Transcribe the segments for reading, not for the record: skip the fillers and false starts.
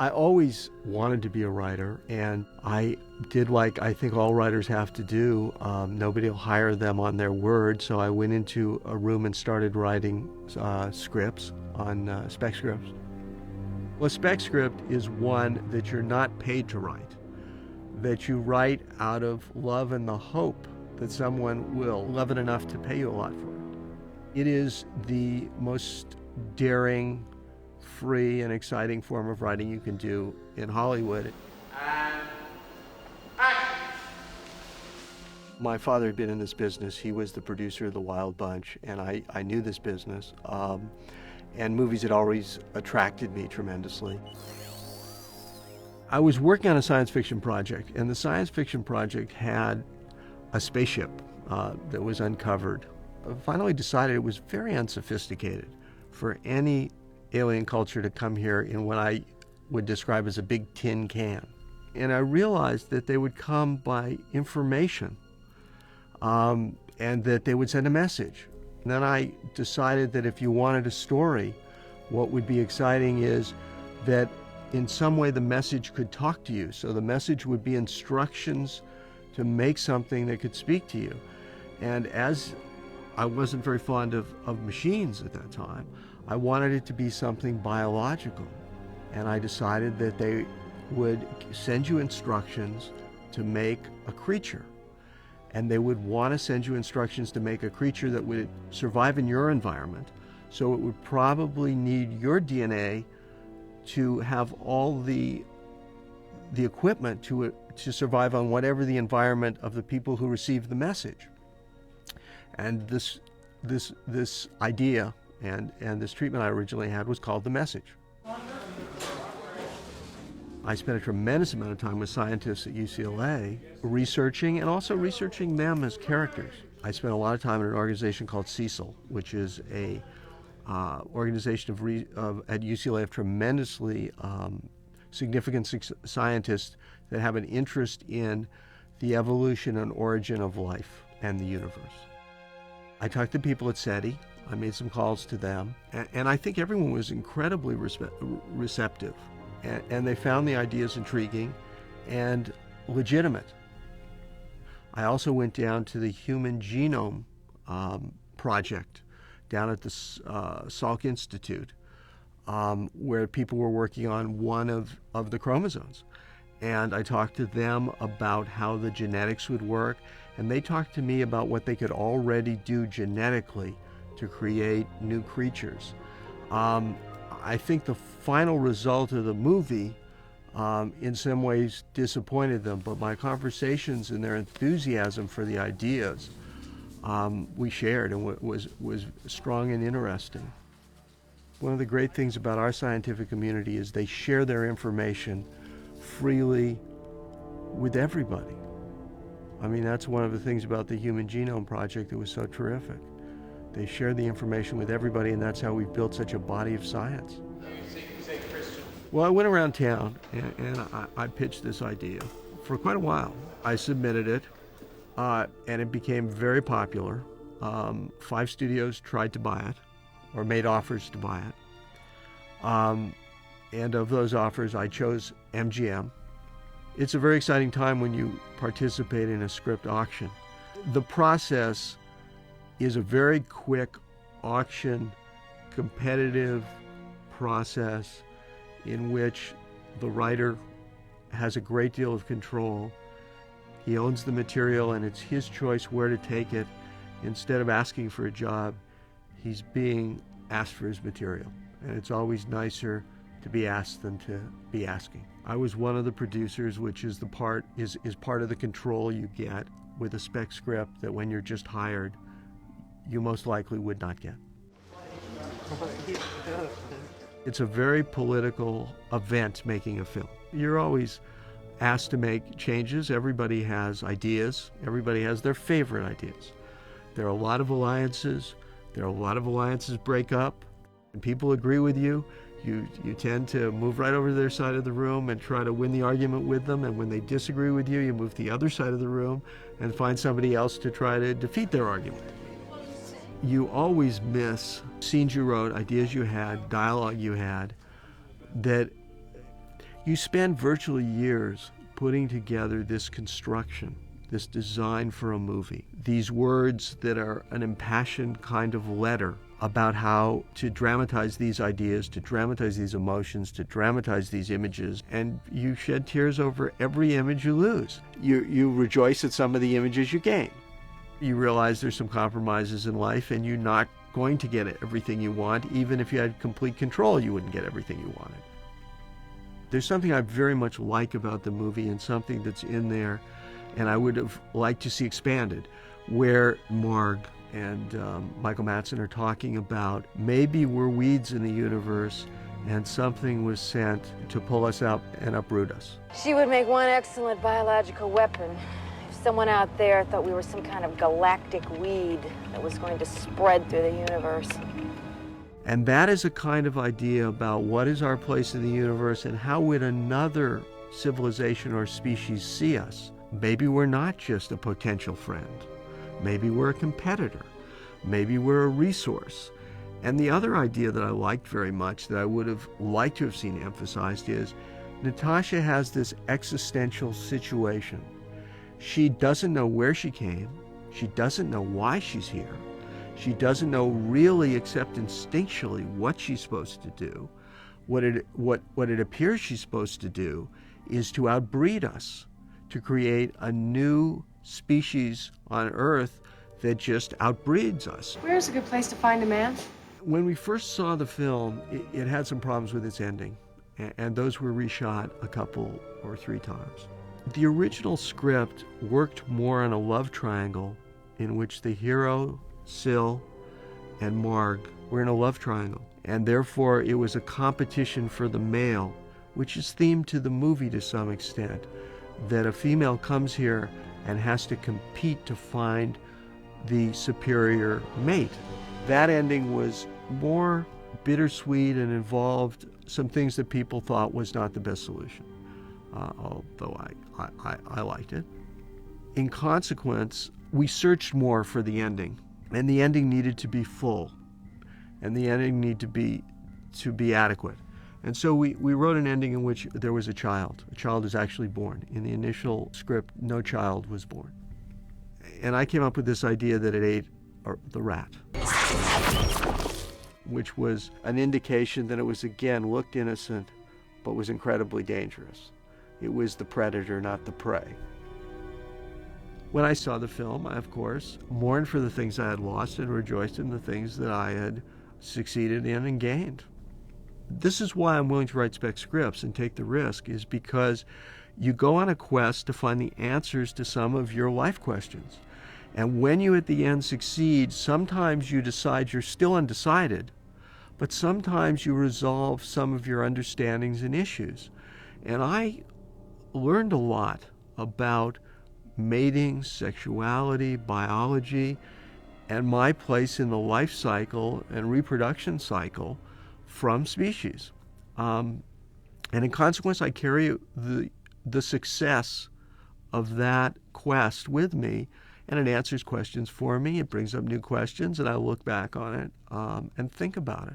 I always wanted to be a writer, and I did like I think all writers have to do. Nobody will hire them on their word, so I went into a room and started writing scripts on spec scripts. Well, a spec script is one that you're not paid to write, that you write out of love and the hope that someone will love it enough to pay you a lot for it. It is the most daring, free, and exciting form of writing you can do in Hollywood. And action! My father had been in this business. He was the producer of The Wild Bunch, and I knew this business. And movies had always attracted me tremendously. I was working on a science fiction project, and the science fiction project had a spaceship that was uncovered. I finally decided it was very unsophisticated for any alien culture to come here in what I would describe as a big tin can. And I realized that they would come by information and that they would send a message. And then I decided that if you wanted a story, what would be exciting is that in some way the message could talk to you. So the message would be instructions to make something that could speak to you. And as I wasn't very fond of machines at that time, I wanted it to be something biological. And I decided that they would send you instructions to make a creature. And they would want to send you instructions to make a creature that would survive in your environment. So it would probably need your DNA to have all the equipment to survive on whatever the environment of the people who received the message. And this idea and this treatment I originally had was called The Message. I spent a tremendous amount of time with scientists at UCLA researching and also researching them as characters. I spent a lot of time in an organization called CECL, which is a organization at UCLA of tremendously significant scientists that have an interest in the evolution and origin of life and the universe. I talked to people at SETI. I made some calls to them, and I think everyone was incredibly receptive. And they found the ideas intriguing and legitimate. I also went down to the Human Genome Project down at the Salk Institute, where people were working on one of the chromosomes. And I talked to them about how the genetics would work, and they talked to me about what they could already do genetically to create new creatures. I think the final result of the movie in some ways disappointed them, but my conversations and their enthusiasm for the ideas we shared and was strong and interesting. One of the great things about our scientific community is they share their information freely with everybody. I mean, that's one of the things about the Human Genome Project that was so terrific. They share the information with everybody, and that's how we've built such a body of science. Well, I went around town, and I pitched this idea for quite a while. I submitted it, and it became very popular. 5 studios tried to buy it, or made offers to buy it. And of those offers, I chose MGM. It's a very exciting time when you participate in a script auction. The process is a very quick auction, competitive process in which the writer has a great deal of control. He owns the material, and it's his choice where to take it. Instead of asking for a job, he's being asked for his material. And it's always nicer to be asked than to be asking. I was one of the producers, which is part of the control you get with a spec script that when you're just hired, you most likely would not get. It's a very political event, making a film. You're always asked to make changes. Everybody has ideas. Everybody has their favorite ideas. There are a lot of alliances. There are a lot of alliances break up. And people agree with you. You tend to move right over to their side of the room and try to win the argument with them. And when they disagree with you, you move to the other side of the room and find somebody else to try to defeat their argument. You always miss scenes you wrote, ideas you had, dialogue you had, that You spend virtually years putting together this construction, this design for a movie. These words that are an impassioned kind of letter about how to dramatize these ideas, to dramatize these emotions, to dramatize these images, and you shed tears over every image you lose. You rejoice at some of the images you gain. You realize there's some compromises in life, and you're not going to get everything you want. Even if you had complete control, you wouldn't get everything you wanted. There's something I very much like about the movie, and something that's in there, and I would have liked to see expanded, where Marg and Michael Madsen are talking about maybe we're weeds in the universe and something was sent to pull us up and uproot us. She would make one excellent biological weapon. If someone out there thought we were some kind of galactic weed that was going to spread through the universe. And that is a kind of idea about what is our place in the universe and how would another civilization or species see us. Maybe we're not just a potential friend. Maybe we're a competitor. Maybe we're a resource. And the other idea that I liked very much that I would have liked to have seen emphasized is Natasha has this existential situation. She doesn't know where she came. She doesn't know why she's here. She doesn't know really, except instinctually, what she's supposed to do. What it appears she's supposed to do is to outbreed us, to create a new species on Earth that just outbreeds us. Where's a good place to find a man? When we first saw the film, it had some problems with its ending, and those were reshot a couple or 3 times. The original script worked more on a love triangle in which the hero, Syl, and Marg were in a love triangle, and therefore it was a competition for the male, which is themed to the movie to some extent, that a female comes here and has to compete to find the superior mate. That ending was more bittersweet and involved some things that people thought was not the best solution, although I liked it. In consequence, we searched more for the ending, and the ending needed to be full, and the ending needed to be adequate. And so we wrote an ending in which there was a child. A child is actually born. In the initial script, no child was born. And I came up with this idea that it ate the rat, which was an indication that it was, again, looked innocent, but was incredibly dangerous. It was the predator, not the prey. When I saw the film, I, of course, mourned for the things I had lost and rejoiced in the things that I had succeeded in and gained. This is why I'm willing to write spec scripts and take the risk, is because you go on a quest to find the answers to some of your life questions. And when you at the end succeed, sometimes you decide you're still undecided, but sometimes you resolve some of your understandings and issues. And I learned a lot about mating, sexuality, biology, and my place in the life cycle and reproduction cycle from species. And in consequence, I carry the success of that quest with me, and it answers questions for me. It brings up new questions, and I look back on it and think about it.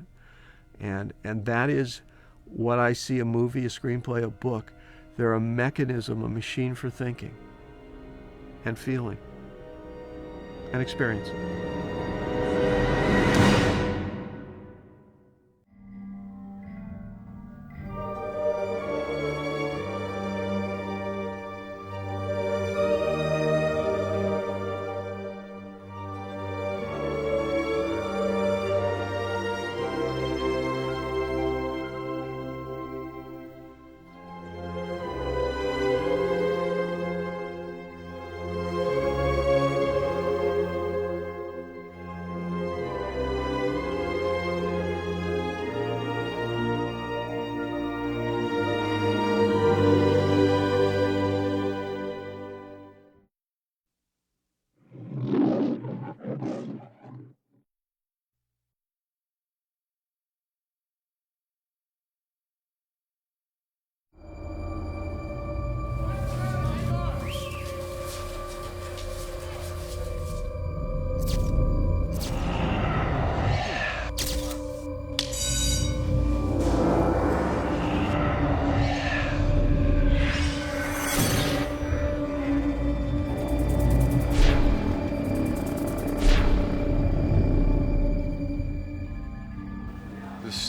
And that is what I see a movie, a screenplay, a book. They're a mechanism, a machine for thinking and feeling and experiencing.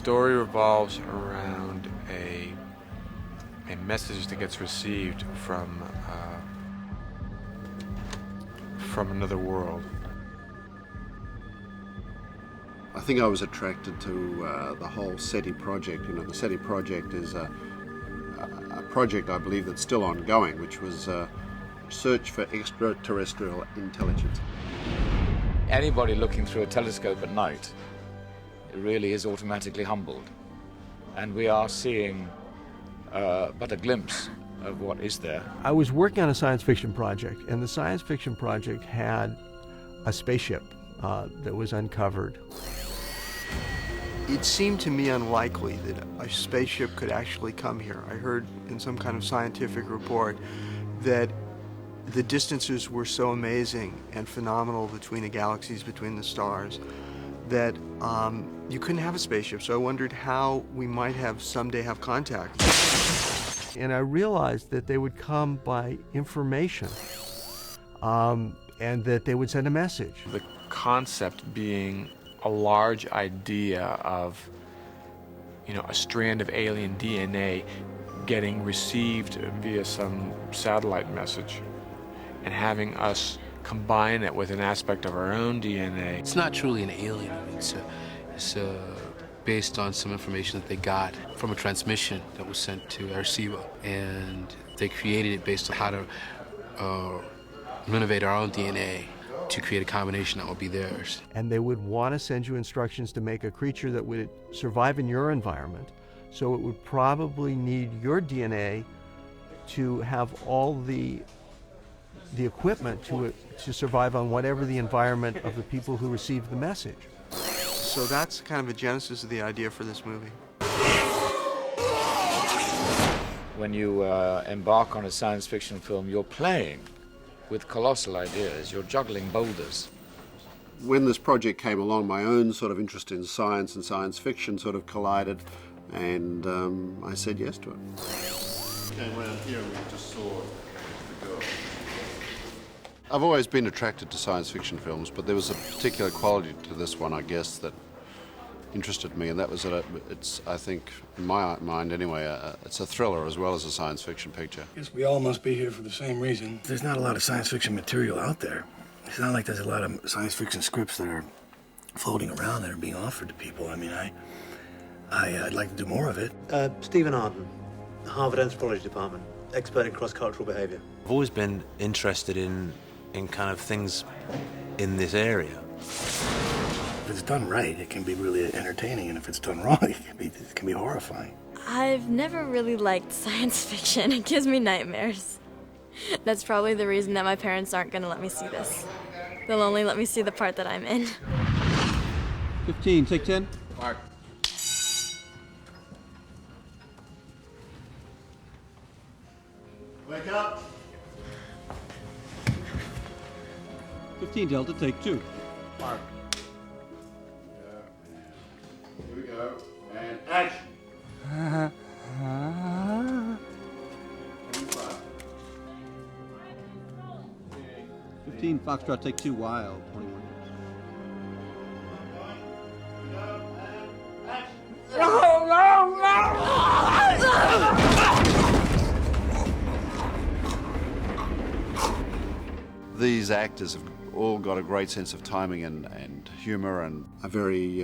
story revolves around a message that gets received from another world. I think I was attracted to the whole SETI project. You know, the SETI project is a project I believe that's still ongoing, which was search for extraterrestrial intelligence. Anybody looking through a telescope at night really is automatically humbled. And we are seeing but a glimpse of what is there. I was working on a science fiction project, and the science fiction project had a spaceship that was uncovered. It seemed to me unlikely that a spaceship could actually come here. I heard in some kind of scientific report that the distances were so amazing and phenomenal between the galaxies, between the stars, that you couldn't have a spaceship. So I wondered how we might have someday have contact. And I realized that they would come by information, and that they would send a message. The concept being a large idea of, you know, a strand of alien DNA getting received via some satellite message and having us combine it with an aspect of our own DNA. It's not truly an alien. It's based on some information that they got from a transmission that was sent to Arecibo, and they created it based on how to renovate our own DNA to create a combination that will be theirs. And they would want to send you instructions to make a creature that would survive in your environment. So it would probably need your DNA to have all the equipment to survive on whatever the environment of the people who received the message. So that's kind of a genesis of the idea for this movie. When you embark on a science fiction film, you're playing with colossal ideas. You're juggling boulders. When this project came along, my own sort of interest in science and science fiction sort of collided, and I said yes to it. Came around here and we just saw the girl. I've always been attracted to science fiction films, but there was a particular quality to this one, I guess, that interested me, and that was that it's, I think, in my mind anyway, it's a thriller as well as a science fiction picture. I guess we all must be here for the same reason. There's not a lot of science fiction material out there. It's not like there's a lot of science fiction scripts that are floating around that are being offered to people. I mean, I'd like to do more of it. Stephen Arden, Harvard Anthropology Department, expert in cross-cultural behavior. I've always been interested in kind of things in this area. If it's done right, it can be really entertaining, and if it's done wrong, it can be horrifying. I've never really liked science fiction. It gives me nightmares. That's probably the reason that my parents aren't going to let me see this. They'll only let me see the part that I'm in. 15, take 10. Mark. Wake up! 15, Delta, take 2. Mark. Here we go. And action! 15, Foxtrot, take 2, wild, 21. These actors have all got a great sense of timing and humour, and a very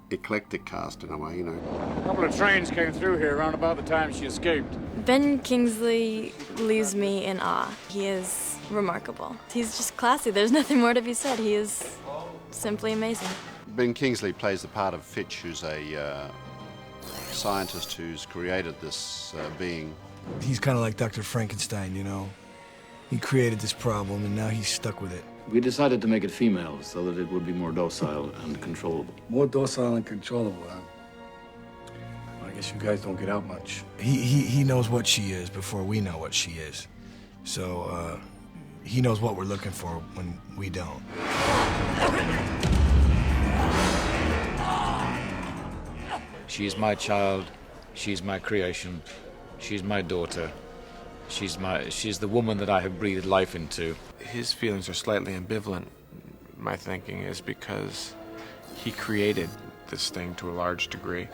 eclectic cast in a way, you know. A couple of trains came through here around about the time she escaped. Ben Kingsley leaves me in awe. He is remarkable. He's just classy. There's nothing more to be said. He is simply amazing. Ben Kingsley plays the part of Fitch, who's a scientist who's created this being. He's kind of like Dr. Frankenstein, you know. He created this problem, and now he's stuck with it. We decided to make it female so that it would be more docile and controllable. More docile and controllable, huh? I guess you guys don't get out much. He knows what she is before we know what she is. So, he knows what we're looking for when we don't. She's my child. She's my creation. She's my daughter. She's the woman that I have breathed life into. His feelings are slightly ambivalent, my thinking is, because he created this thing to a large degree.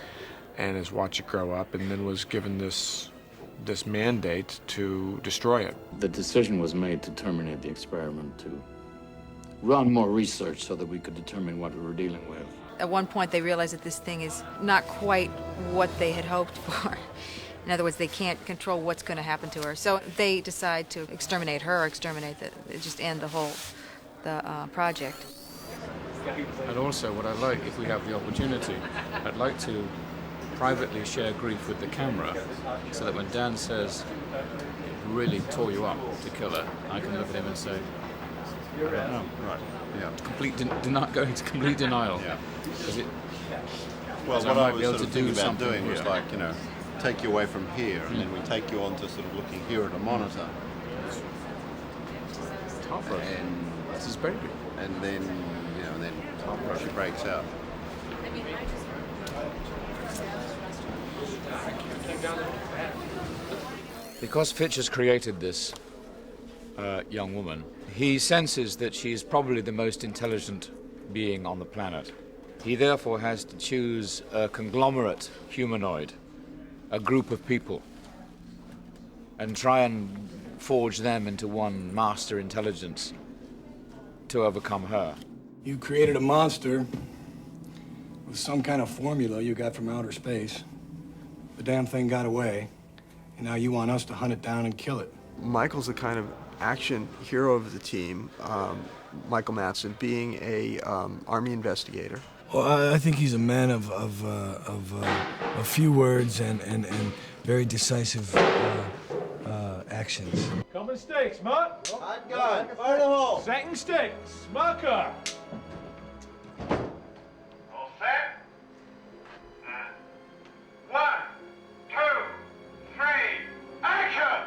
and has watched it grow up, and then was given this mandate to destroy it. The decision was made to terminate the experiment, to run more research so that we could determine what we were dealing with. At one point, they realized that this thing is not quite what they had hoped for. In other words, they can't control what's going to happen to her. So they decide to exterminate her, just end the whole project. And also, what I like, if we have the opportunity, I'd like to privately share grief with the camera, so that when Dan says it really tore you up to kill her, I can look at him and say, I don't know. Right. Yeah. Go into complete denial. Yeah. Well, what I was sort of thinking about doing was like, take you away from here, and then we take you on to sort of looking here at a monitor. And this is very good. And then, she breaks out. Because Fitch has created this young woman, he senses that she is probably the most intelligent being on the planet. He therefore has to choose a conglomerate humanoid, a group of people, and try and forge them into one master intelligence to overcome her. You created a monster with some kind of formula you got from outer space. The damn thing got away, and now you want us to hunt it down and kill it. Michael's the kind of action hero of the team, Michael Madsen, being a Army investigator. Well, I think he's a man of a few words and very decisive actions. Coming stakes, Mutt. Hot gun. Fire the hole. Second stakes. Smucker. All set? 1, 2, 3, action!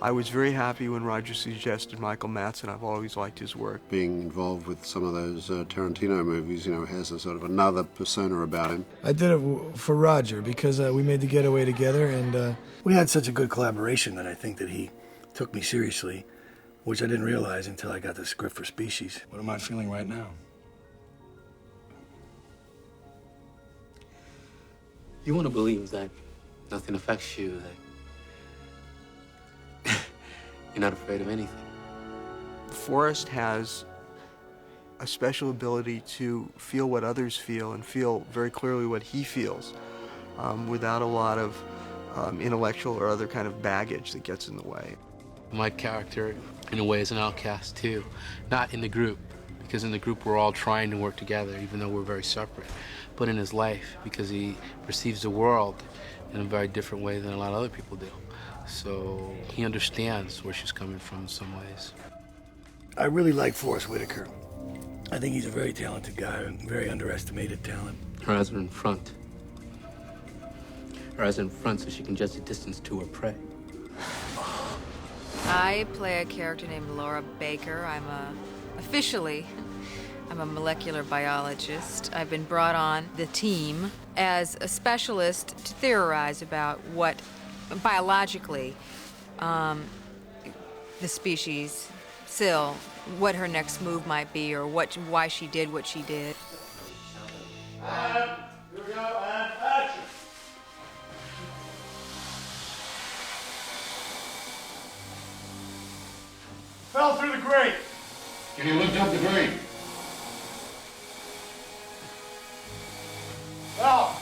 I was very happy when Roger suggested Michael Madsen. I've always liked his work. Being involved with some of those Tarantino movies, has a sort of another persona about him. I did it for Roger because we made The Getaway together, and we had such a good collaboration that I think that he took me seriously, which I didn't realize until I got the script for Species. What am I feeling right now? You want to believe that nothing affects you, that you're not afraid of anything. Forrest has a special ability to feel what others feel and feel very clearly what he feels without a lot of intellectual or other kind of baggage that gets in the way. My character, in a way, is an outcast too. Not in the group, because in the group we're all trying to work together, even though we're very separate. But in his life, because he perceives the world in a very different way than a lot of other people do. So he understands where she's coming from in some ways. I really like Forrest Whitaker. I think he's a very talented guy, and very underestimated talent. Her eyes are in front. Her eyes are in front so she can judge the distance to her prey. I play a character named Laura Baker. Officially, I'm a molecular biologist. I've been brought on the team as a specialist to theorize about what, biologically, the species, Syl, what her next move might be, or why she did what she did. And here we go, and action! Fell through the grate. Can you lift up the grate? Well,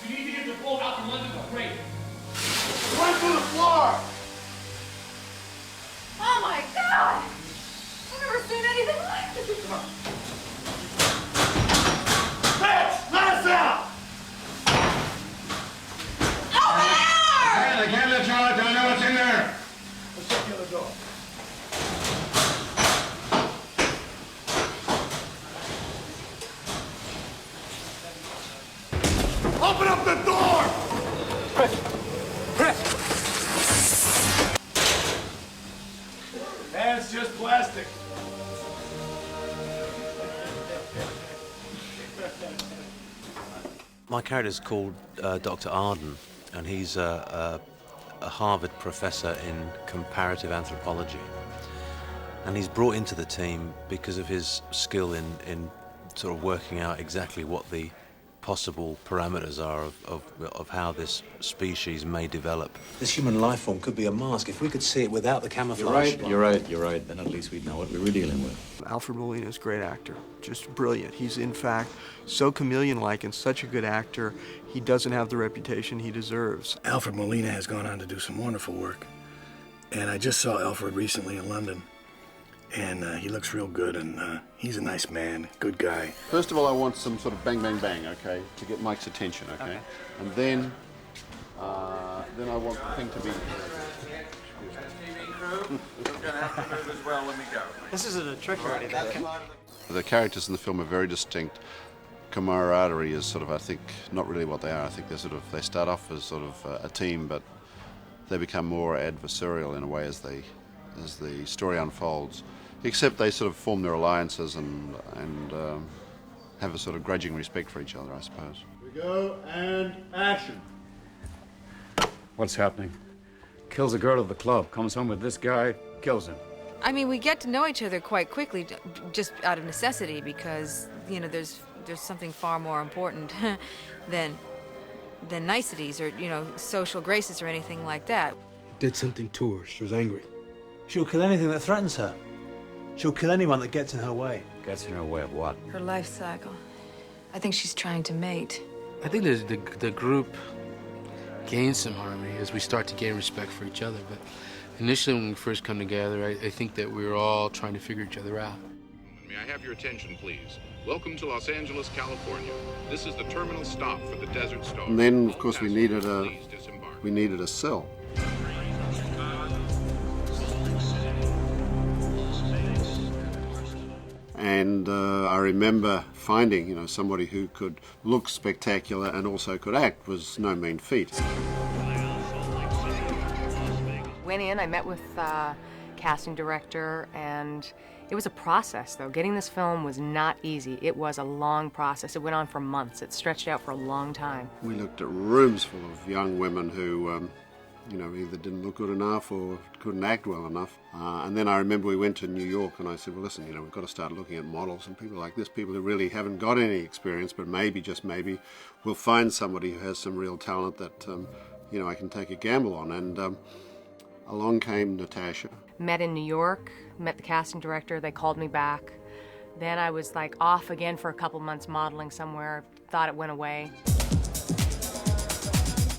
you need to get the bolt out from under the grate. Run through the floor. Oh my God! I've never seen anything like this. Come on. Fitch, let us out! Open air! I can't let you out till I know what's in there. Let's shut the other door. Open up the door! That's just plastic. My character's called Dr. Arden, and he's a a Harvard professor in comparative anthropology. And he's brought into the team because of his skill in sort of working out exactly what the possible parameters are of how this species may develop. This human life form could be a mask. If we could see it without the camouflage... You're right. Then at least we'd know what we were dealing with. Alfred Molina is a great actor, just brilliant. He's in fact so chameleon-like and such a good actor, he doesn't have the reputation he deserves. Alfred Molina has gone on to do some wonderful work. And I just saw Alfred recently in London. And he looks real good, and he's a nice man, good guy. First of all, I want some sort of bang, bang, bang, okay, to get Mike's attention, okay? And then I want the thing to be... This isn't a trick or anything. The characters in the film are very distinct. Camaraderie is sort of, I think, not really what they are. I think they start off as sort of a team, but they become more adversarial in a way as the story unfolds. Except they sort of form their alliances and have a sort of grudging respect for each other, I suppose. Here we go, and action. What's happening? Kills a girl at the club, comes home with this guy, kills him. I mean, we get to know each other quite quickly, just out of necessity, because, you know, there's something far more important than niceties or, you know, social graces or anything like that. Did something to her. She was angry. She'll kill anything that threatens her. She'll kill anyone that gets in her way. Gets in her way of what? Her life cycle. I think she's trying to mate. I think the group gains some harmony as we start to gain respect for each other. But initially, when we first come together, I think that we were all trying to figure each other out. May I have your attention, please? Welcome to Los Angeles, California. This is the terminal stop for the Desert Star. And then, of course, we needed a cell. And I remember finding, you know, somebody who could look spectacular and also could act was no mean feat. Went in, I met with casting director, and it was a process, though. Getting this film was not easy. It was a long process. It went on for months. It stretched out for a long time. We looked at rooms full of young women who, you know, either didn't look good enough or couldn't act well enough. And then I remember we went to New York and I said, well, listen, you know, we've got to start looking at models and people like this, people who really haven't got any experience, but maybe, just maybe, we'll find somebody who has some real talent that, you know, I can take a gamble on. And along came Natasha. Met in New York, met the casting director, they called me back. Then I was like off again for a couple months modeling somewhere, thought it went away.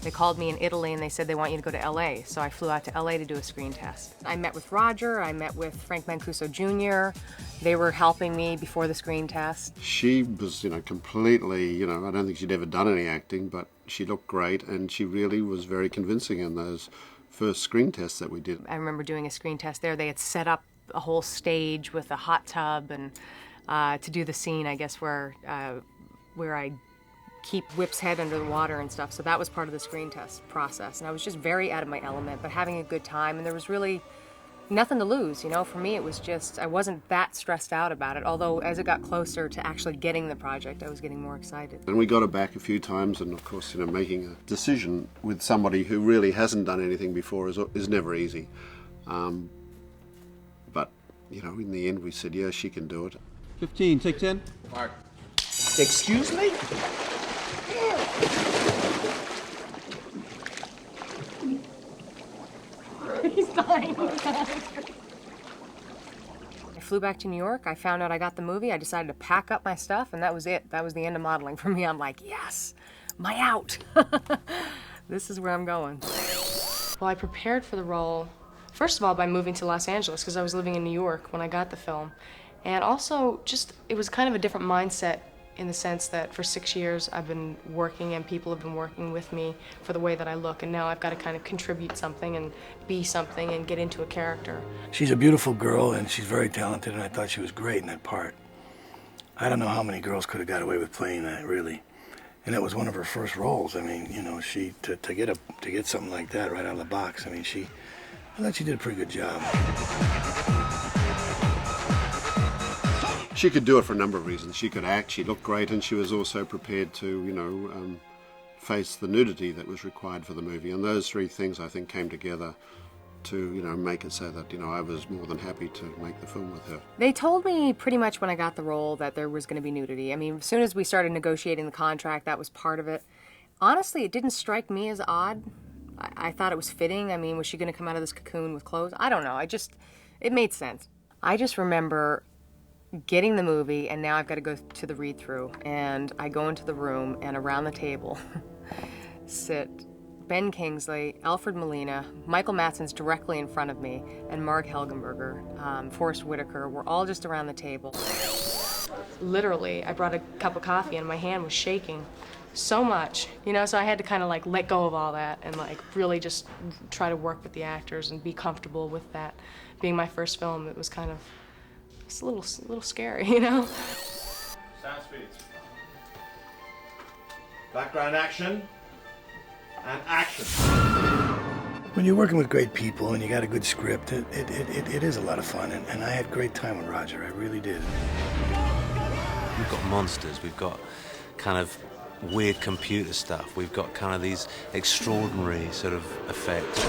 They called me in Italy and they said they want you to go to LA, so I flew out to LA to do a screen test. I met with Roger, I met with Frank Mancuso Jr. They were helping me before the screen test. She was, you know, completely, you know, I don't think she'd ever done any acting, but she looked great and she really was very convincing in those first screen tests that we did. I remember doing a screen test there. They had set up a whole stage with a hot tub and to do the scene, I guess, where I keep Whip's head under the water and stuff. So that was part of the screen test process. And I was just very out of my element, but having a good time. And there was really nothing to lose, you know. For me, it was just, I wasn't that stressed out about it. Although as it got closer to actually getting the project, I was getting more excited. And we got her back a few times, and of course, you know, making a decision with somebody who really hasn't done anything before is never easy. But, you know, in the end, we said, yeah, she can do it. 15, take 10. Mark. Excuse me? He's dying. I flew back to New York. I found out I got the movie. I decided to pack up my stuff, and that was it. That was the end of modeling for me. I'm like, yes, my out. This is where I'm going. Well, I prepared for the role, first of all, by moving to Los Angeles, because I was living in New York when I got the film. And also, just, it was kind of a different mindset in the sense that for 6 years I've been working and people have been working with me for the way that I look, and now I've got to kind of contribute something and be something and get into a character. She's a beautiful girl and she's very talented, and I thought she was great in that part. I don't know how many girls could have got away with playing that, really. And it was one of her first roles. I mean, you know, she to get something like that right out of the box. I mean, I thought she did a pretty good job. She could do it for a number of reasons. She could act, she looked great, and she was also prepared to, you know, face the nudity that was required for the movie. And those three things, I think, came together to, make it so that, I was more than happy to make the film with her. They told me pretty much when I got the role that there was going to be nudity. I mean, as soon as we started negotiating the contract, that was part of it. Honestly, it didn't strike me as odd. I thought it was fitting. I mean, was she going to come out of this cocoon with clothes? I don't know. It made sense. I just remember getting the movie, and now I've got to go to the read-through, and I go into the room, and around the table sit Ben Kingsley, Alfred Molina, Michael Madsen's directly in front of me, and Mark Helgenberger, Forrest Whitaker. We're all just around the table. Literally, I brought a cup of coffee and my hand was shaking so much, so I had to kind of let go of all that and really just try to work with the actors and be comfortable with that. Being my first film, it was kind of a little scary, Sound speeds. Background action. And action. When you're working with great people and you got a good script, it is a lot of fun, and I had a great time with Roger, I really did. We've got monsters, we've got kind of weird computer stuff, we've got kind of these extraordinary sort of effects.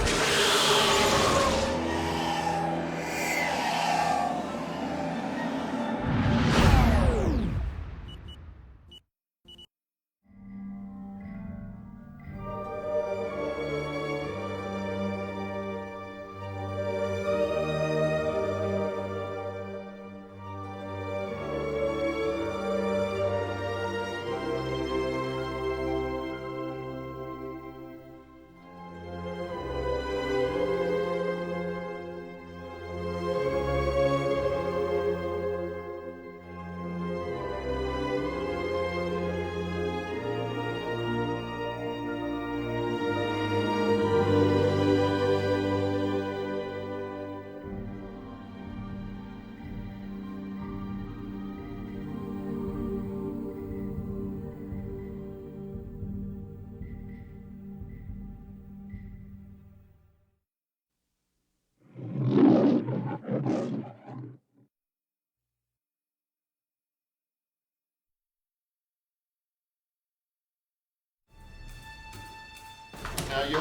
Now you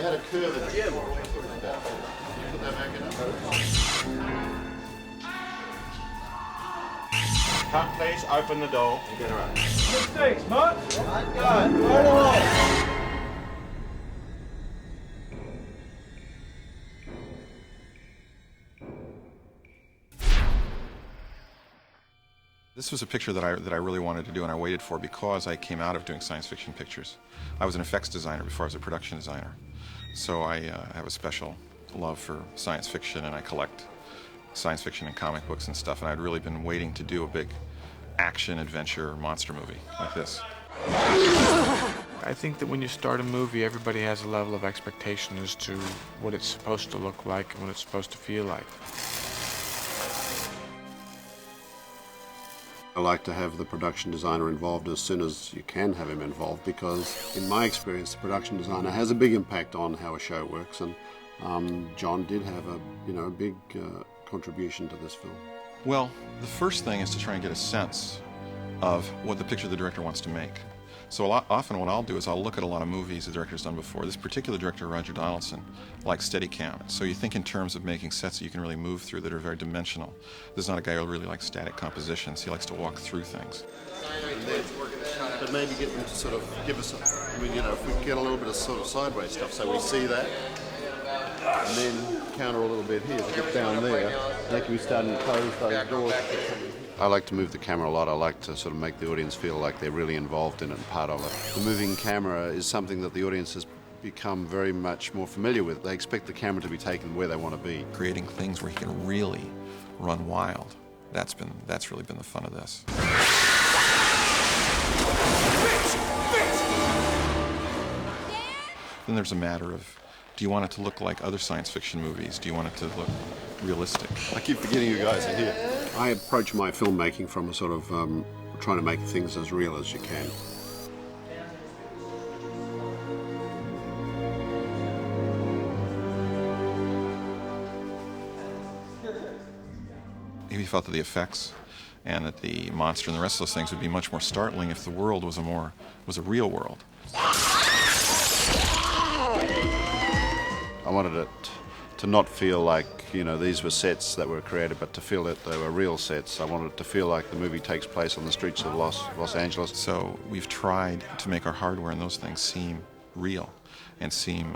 had a curve in it. Yeah. Put that back in. Cut, please. Open the door and get her out. Mistakes, Mark. I got it. Right along. This was a picture that I really wanted to do, and I waited for because I came out of doing science fiction pictures. I was an effects designer before I was a production designer. So I have a special love for science fiction, and I collect science fiction and comic books and stuff, and I'd really been waiting to do a big action adventure monster movie like this. I think that when you start a movie, everybody has a level of expectation as to what it's supposed to look like and what it's supposed to feel like. I like to have the production designer involved as soon as you can have him involved, because in my experience the production designer has a big impact on how a show works, and John did have a big contribution to this film. Well, the first thing is to try and get a sense of what the picture the director wants to make. So often what I'll do is I'll look at a lot of movies the director's done before. This particular director, Roger Donaldson, likes Steadicam. So you think in terms of making sets that you can really move through that are very dimensional. This is not a guy who really likes static compositions. He likes to walk through things. But maybe get them to sort of give us, if we get a little bit of sort of sideways stuff, so we see that, and then counter a little bit here to get down there, like we starting to close those doors. I like to move the camera a lot. I like to sort of make the audience feel like they're really involved in it and part of it. The moving camera is something that the audience has become very much more familiar with. They expect the camera to be taken where they want to be. Creating things where he can really run wild. That's really been the fun of this. Then there's a matter of, do you want it to look like other science fiction movies? Do you want it to look realistic? I keep forgetting you guys are here. I approach my filmmaking from a sort of trying to make things as real as you can. He felt that the effects and that the monster and the rest of those things would be much more startling if the world was a real world. I wanted it to not feel like, you know, these were sets that were created, but to feel that they were real sets. I wanted it to feel like the movie takes place on the streets of Los Angeles. So we've tried to make our hardware and those things seem real and seem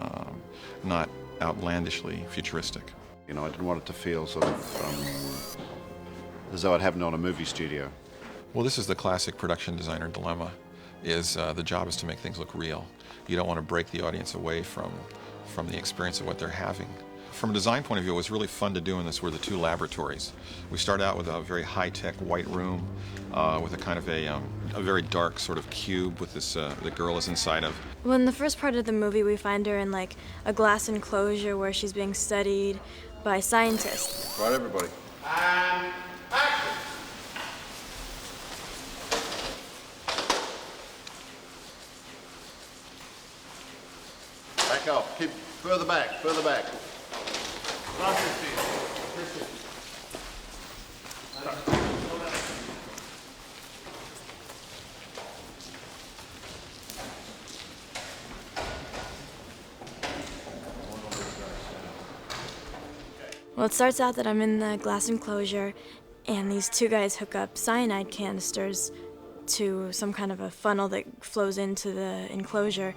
not outlandishly futuristic. You know, I didn't want it to feel sort of as though it happened on a movie studio. Well, this is the classic production designer dilemma, is the job is to make things look real. You don't want to break the audience away from the experience of what they're having. From a design point of view, what was really fun to do in this were the two laboratories. We started out with a very high-tech white room with a kind of a very dark sort of cube with this the girl is inside of. Well, in the first part of the movie, we find her in like a glass enclosure where she's being studied by scientists. Right, everybody. And action! Back off. Keep further back, further back. Well, it starts out that I'm in the glass enclosure, and these two guys hook up cyanide canisters to some kind of a funnel that flows into the enclosure,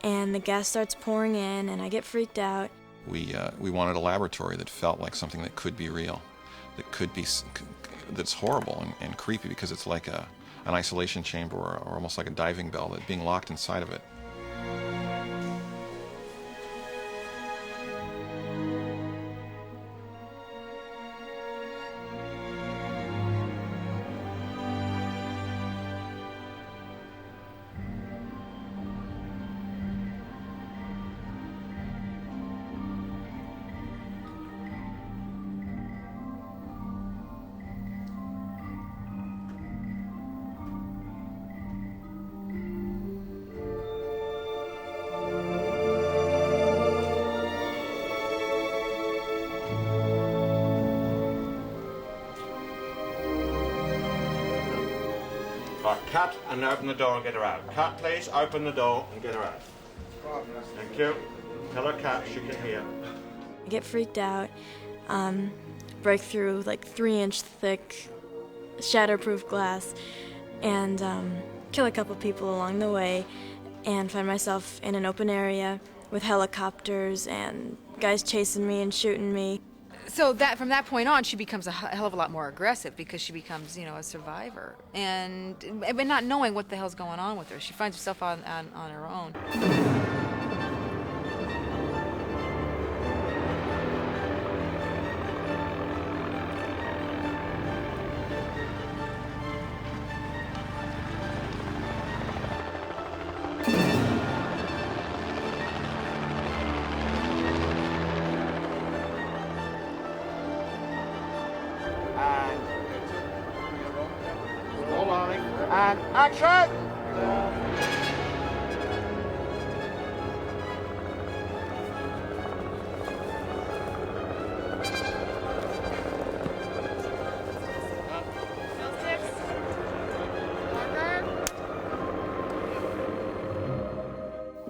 and the gas starts pouring in, and I get freaked out. We wanted a laboratory that felt like something that could be real, that could be, that's horrible and creepy because it's like an isolation chamber or almost like a diving bell that being locked inside of it. Cut and open the door and get her out. Cut, please. Open the door and get her out. Thank you. Tell her cut, she can hear. I get freaked out, break through like 3-inch thick, shatterproof glass, and kill a couple people along the way, and find myself in an open area with helicopters and guys chasing me and shooting me. So that from that point on, she becomes a hell of a lot more aggressive because she becomes, you know, a survivor, and not knowing what the hell's going on with her, she finds herself on her own. And action!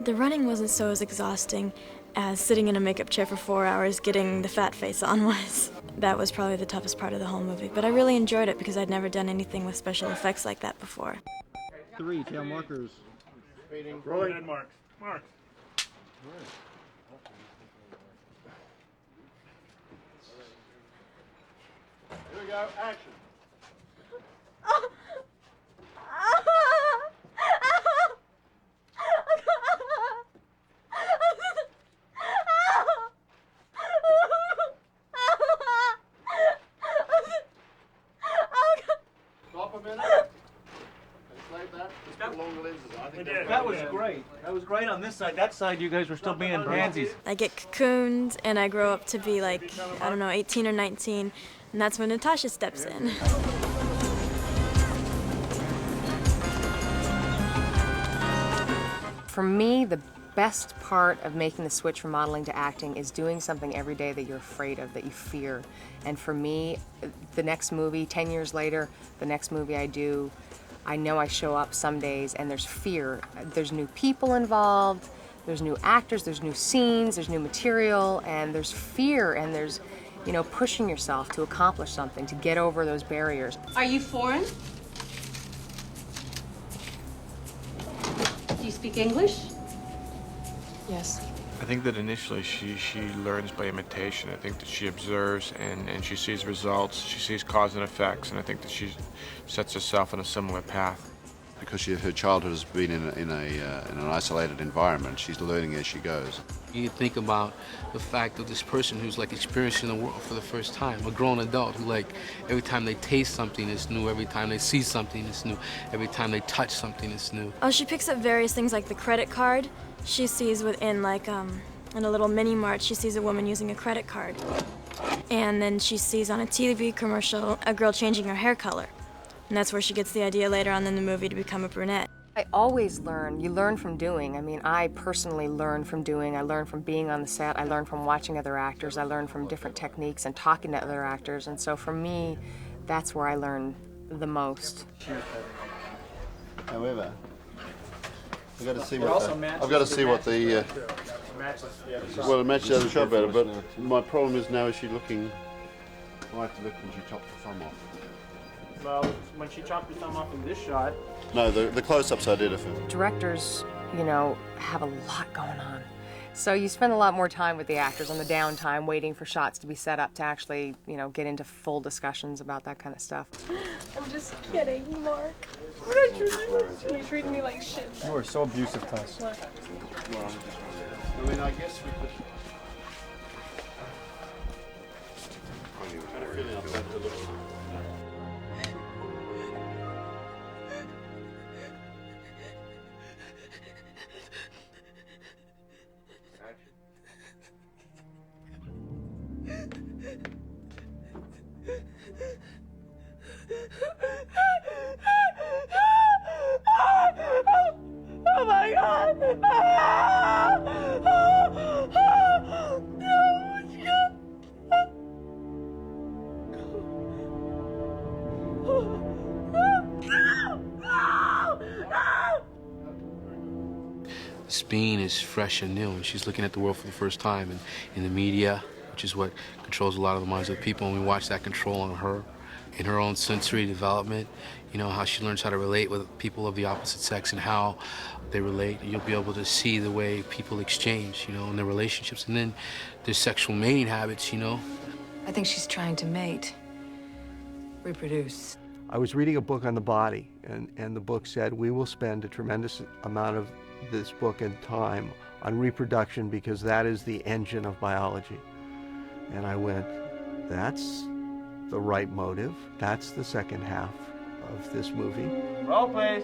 The running wasn't so as exhausting as sitting in a makeup chair for 4 hours getting the fat face on was. That was probably the toughest part of the whole movie, but I really enjoyed it because I'd never done anything with special effects like that before. 3 tail markers. Rolling and marks. Marks. Here we go. Action. Stop a minute. Save that. Just put along the lenses. I think That was great. That was great on this side. That side, you guys were still being pansies. I get cocooned and I grow up to be like, I don't know, 18 or 19, and that's when Natasha steps in. For me, the best part of making the switch from modeling to acting is doing something every day that you're afraid of, that you fear. And for me, the next movie, 10 years later, the next movie I do, I know I show up some days and there's fear. There's new people involved, there's new actors, there's new scenes, there's new material, and there's fear, and there's, you know, pushing yourself to accomplish something, to get over those barriers. Are you foreign? Do you speak English? Yes. I think that initially she learns by imitation. I think that she observes and she sees results, she sees cause and effects, and I think that she sets herself on a similar path. Because her childhood has been in an isolated environment, she's learning as she goes. You think about the fact of this person who's like experiencing the world for the first time, a grown adult who, like, every time they taste something it's new, every time they see something it's new, every time they touch something it's new. Oh, she picks up various things like the credit card. She sees within, like, in a little mini mart, she sees a woman using a credit card. And then she sees on a TV commercial a girl changing her hair color. And that's where she gets the idea later on in the movie to become a brunette. I always learn. You learn from doing. I mean, I personally learn from doing. I learn from being on the set. I learn from watching other actors. I learn from different techniques and talking to other actors. And so for me, that's where I learn the most. However, I've got to see what the well, it matches the other shot better. But my problem is now, is she looking? I have to look when she chopped the thumb off. Well, when she chopped your thumb off in this shot. No, the close-ups I did of her. Directors, you know, have a lot going on. So you spend a lot more time with the actors on the downtime, waiting for shots to be set up to actually, you know, get into full discussions about that kind of stuff. I'm just kidding, Mark. You treat me like shit. You are so abusive to us. What? Well, I mean, I guess we could. Oh my God! Sabine is fresh and new, and she's looking at the world for the first time, and in the media, which is what controls a lot of the minds of people, and we watch that control on her in her own sensory development, you know, how she learns how to relate with people of the opposite sex and how they relate. You'll be able to see the way people exchange, you know, in their relationships, and then their sexual mating habits, you know. I think she's trying to mate, reproduce. I was reading a book on the body, and the book said we will spend a tremendous amount of this book and time on reproduction because that is the engine of biology. And I went, that's the right motive. That's the second half of this movie. Roll, please.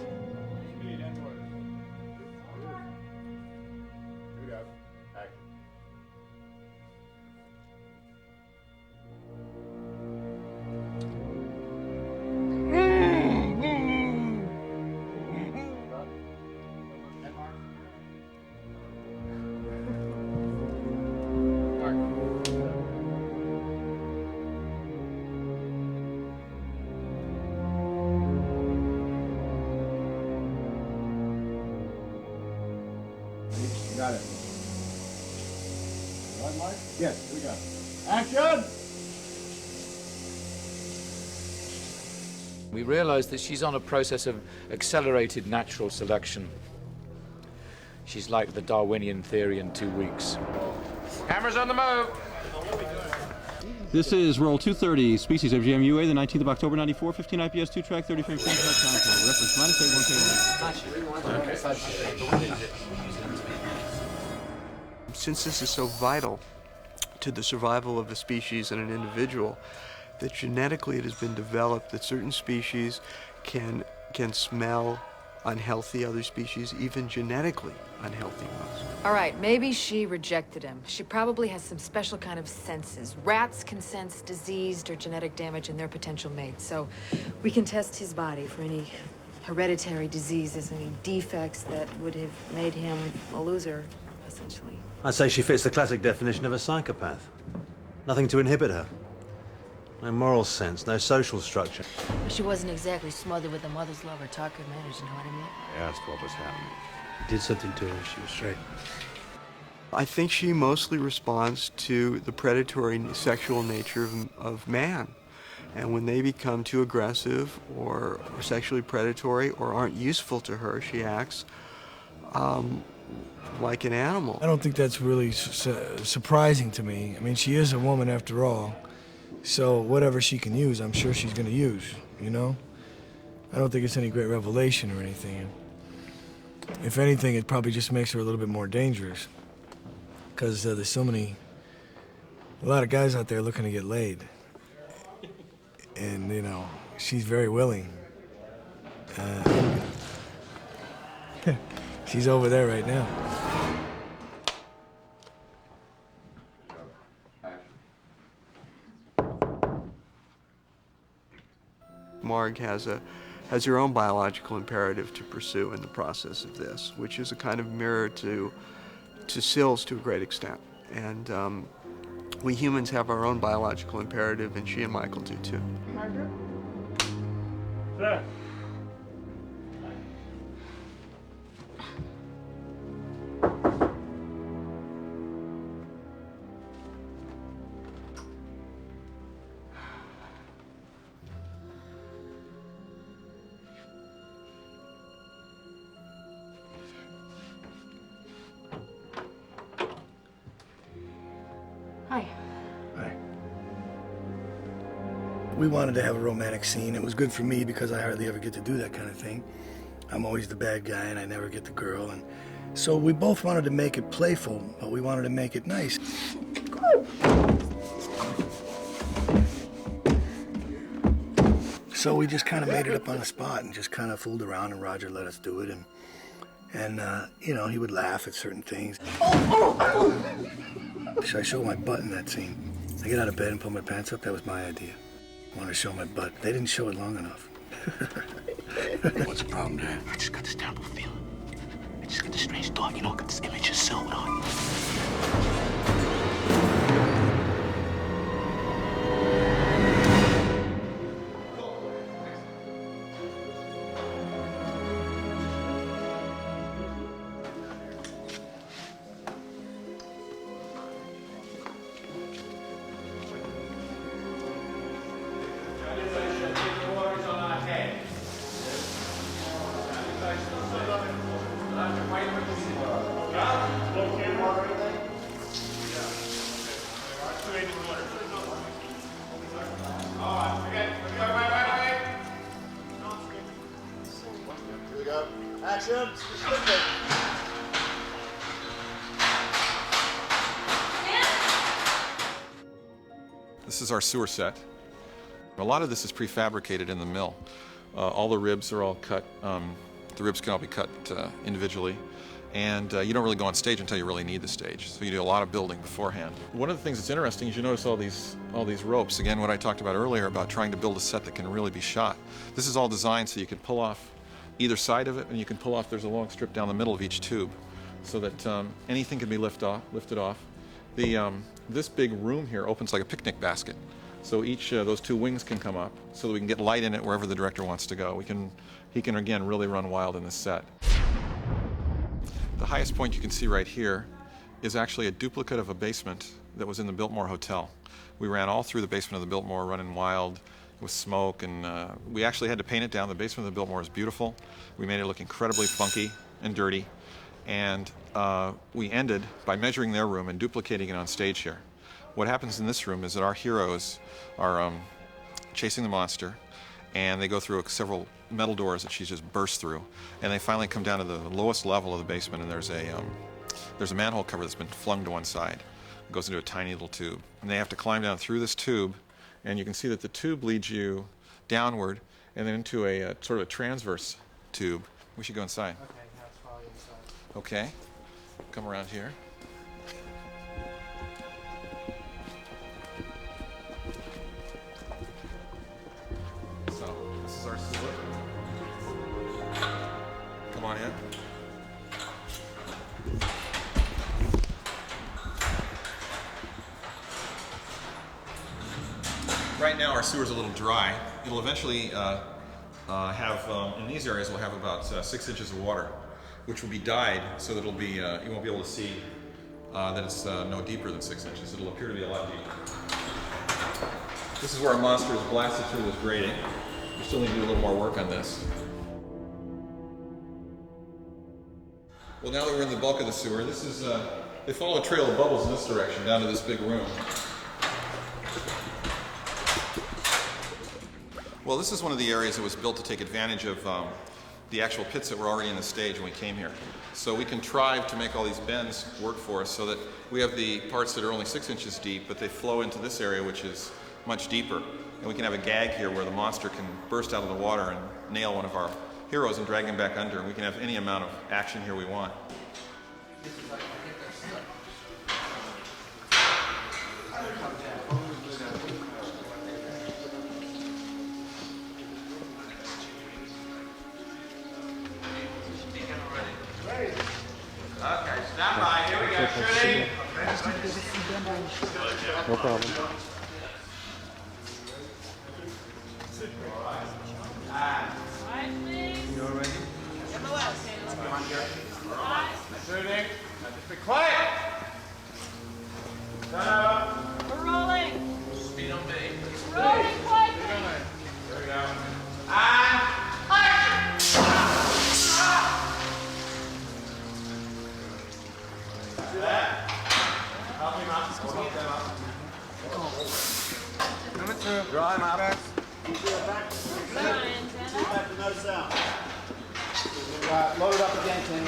Got it. Right, Mike? Yes, here we go. Action! We realize that she's on a process of accelerated natural selection. She's like the Darwinian theory in 2 weeks. Cameras on the move. This is roll 230, species of GMUA, the 19th of October, 94, 15 IPS, 2-track, 30 frames, reference -81K. Since this is so vital to the survival of the species and an individual, that genetically it has been developed that certain species can smell unhealthy other species, even genetically unhealthy ones. All right, maybe she rejected him. She probably has some special kind of senses. Rats can sense diseased or genetic damage in their potential mates, so we can test his body for any hereditary diseases, any defects that would have made him a loser, essentially. I'd say she fits the classic definition of a psychopath. Nothing to inhibit her. No moral sense, no social structure. She wasn't exactly smothered with a mother's love or talkative manners, you know what I mean? Yeah, that's what was happening. Did something to her, she was straight. I think she mostly responds to the predatory sexual nature of man. And when they become too aggressive or sexually predatory or aren't useful to her, she acts like an animal. I don't think that's really surprising to me. I mean, she is a woman after all. So whatever she can use, I'm sure she's going to use, you know? I don't think it's any great revelation or anything. If anything, it probably just makes her a little bit more dangerous. Because there's a lot of guys out there looking to get laid. And, you know, she's very willing. She's over there right now. Marg has her own biological imperative to pursue in the process of this, which is a kind of mirror to Sills to a great extent. And we humans have our own biological imperative, and she and Michael do too. Margaret? There. Hi. Hi. We wanted to have a romantic scene. It was good for me because I hardly ever get to do that kind of thing. I'm always the bad guy and I never get the girl. And so we both wanted to make it playful, but we wanted to make it nice. So we just kind of made it up on the spot and just kind of fooled around, and Roger let us do it. And you know, he would laugh at certain things. Should I show my butt in that scene? I get out of bed and pull my pants up. That was my idea. I wanted to show my butt. They didn't show it long enough. What's the problem, Dad? I just got this terrible feeling. I just got this strange thought. You know, I got this image of Silver on. Action, specific. This is our sewer set. A lot of this is prefabricated in the mill. All the ribs are all cut. The ribs can all be cut individually. And you don't really go on stage until you really need the stage. So you do a lot of building beforehand. One of the things that's interesting is you notice all these ropes. Again, what I talked about earlier about trying to build a set that can really be shot. This is all designed so you can pull off either side of it, and you can pull off, there's a long strip down the middle of each tube, so that anything can be lifted off. This big room here opens like a picnic basket. So each those two wings can come up so that we can get light in it wherever the director wants to go. He can again really run wild in this set. The highest point you can see right here is actually a duplicate of a basement that was in the Biltmore Hotel. We ran all through the basement of the Biltmore running wild with smoke, and we actually had to paint it down. The basement of the Biltmore is beautiful. We made it look incredibly funky and dirty, and we ended by measuring their room and duplicating it on stage here. What happens in this room is that our heroes are chasing the monster, and they go through several metal doors that she's just burst through, and they finally come down to the lowest level of the basement, and there's a manhole cover that's been flung to one side. It goes into a tiny little tube, and they have to climb down through this tube, and you can see that the tube leads you downward and then into a sort of a transverse tube. We should go inside. Okay, now let's follow you inside. Okay, come around here. So, this is our sewer. Right now our sewer's a little dry. It'll eventually have, in these areas, we'll have about 6 inches of water, which will be dyed so that it'll be, you won't be able to see that it's no deeper than 6 inches. It'll appear to be a lot deeper. This is where our monster is blasted through this grating. We still need to do a little more work on this. Well, now that we're in the bulk of the sewer, this is, they follow a trail of bubbles in this direction down to this big room. Well, this is one of the areas that was built to take advantage of the actual pits that were already in the stage when we came here. So we contrived to make all these bends work for us so that we have the parts that are only 6 inches deep, but they flow into this area, which is much deeper. And we can have a gag here where the monster can burst out of the water and nail one of our heroes and drag him back under. And we can have any amount of action here we want. Okay, stand by. Here we go. Shooting. No problem. You all ready? Come on, Jerry. Shooting. Just be quiet. Turn over. We're rolling. Speed on me. Rolling quietly. Here we go. And action. See that? Help him up. Help them up. Coming through. Draw him up. No sound. Load it up again, Tim.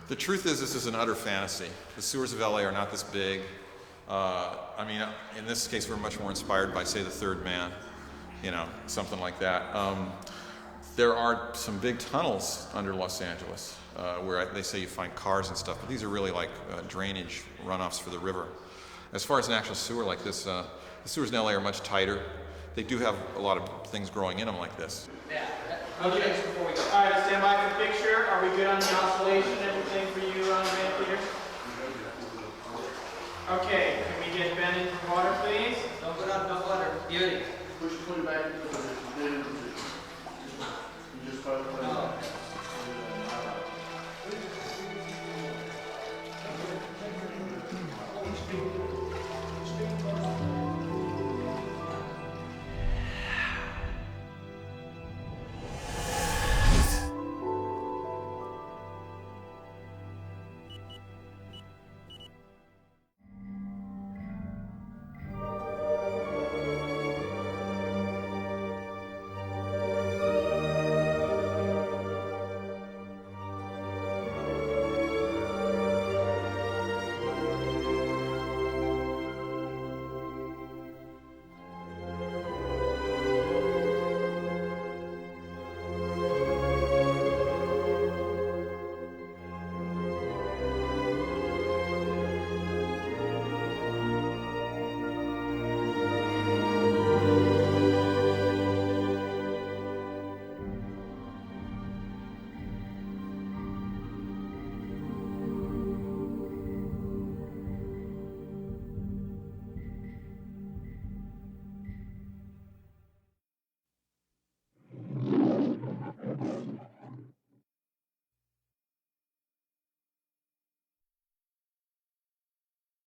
The truth is, this is an utter fantasy. The sewers of LA are not this big. I mean, in this case, we're much more inspired by, say, The Third Man, you know, something like that. There are some big tunnels under Los Angeles where they say you find cars and stuff, but these are really like drainage runoffs for the river. As far as an actual sewer like this, the sewers in LA are much tighter. They do have a lot of things growing in them like this. Okay, before we go. All right, stand by for the picture. Are we good on the oscillation and everything for you, Grant Peter? Okay, can we get Ben into the water, please? Don't go down, no water. Beauty. Push it back.